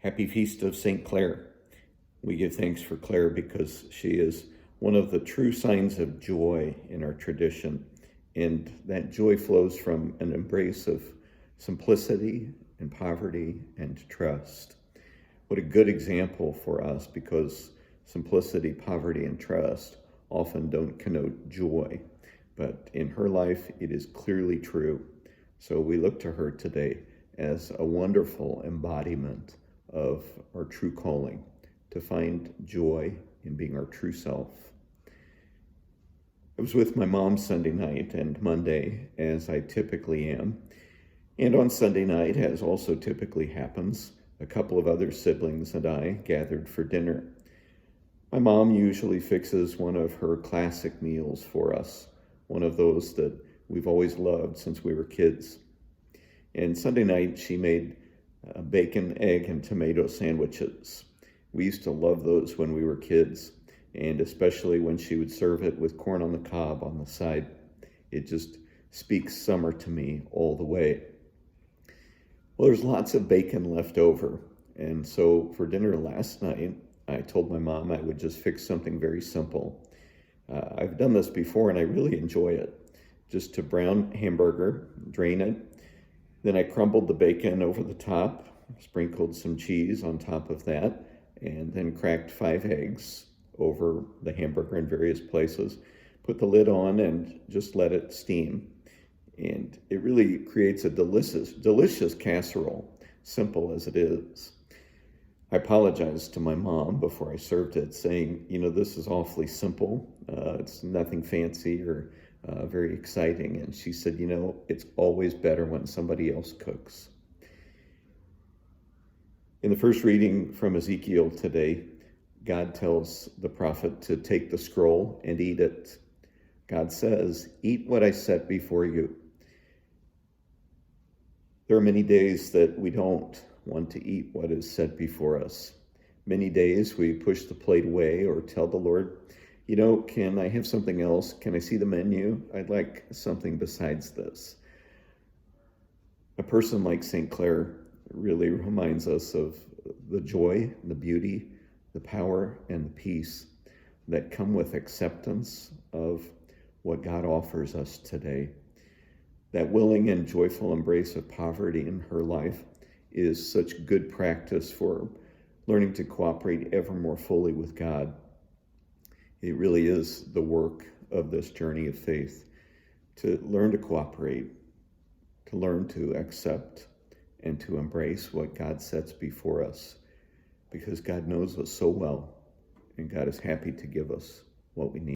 Happy Feast of St. Clare. We give thanks for Clare because she is one of the true signs of joy in our tradition. And that joy flows from an embrace of simplicity and poverty and trust. What a good example for us, because simplicity, poverty, and trust often don't connote joy. But in her life, it is clearly true. So we look to her today as a wonderful embodiment of our true calling, to find joy in being our true self. I was with my mom Sunday night and Monday, as I typically am. And on Sunday night, as also typically happens, a couple of other siblings and I gathered for dinner. My mom usually fixes one of her classic meals for us, one of those that we've always loved since we were kids. And Sunday night, she made bacon, egg, and tomato sandwiches. We used to love those when we were kids, and especially when she would serve it with corn on the cob on the side. It just speaks summer to me all the way. Well, there's lots of bacon left over, and so for dinner last night, I told my mom I would just fix something very simple. I've done this before, and I really enjoy it. Just a brown hamburger, drain it. Then I crumbled the bacon over the top, sprinkled some cheese on top of that, and then cracked 5 eggs over the hamburger in various places. Put the lid on and just let it steam. And it really creates a delicious casserole, simple as it is. I apologized to my mom before I served it, saying, this is awfully simple. It's nothing fancy or very exciting. And she said, it's always better when somebody else cooks. In the first reading from Ezekiel today, God tells the prophet to take the scroll and eat it. God says, "Eat what I set before you." There are many days that we don't want to eat what is set before us. Many days we push the plate away or tell the Lord, can I have something else? Can I see the menu? I'd like something besides this. A person like St. Clare really reminds us of the joy, the beauty, the power, and the peace that come with acceptance of what God offers us today. That willing and joyful embrace of poverty in her life is such good practice for learning to cooperate ever more fully with God. It really is the work of this journey of faith, to learn to cooperate, to learn to accept, and to embrace what God sets before us, because God knows us so well, and God is happy to give us what we need.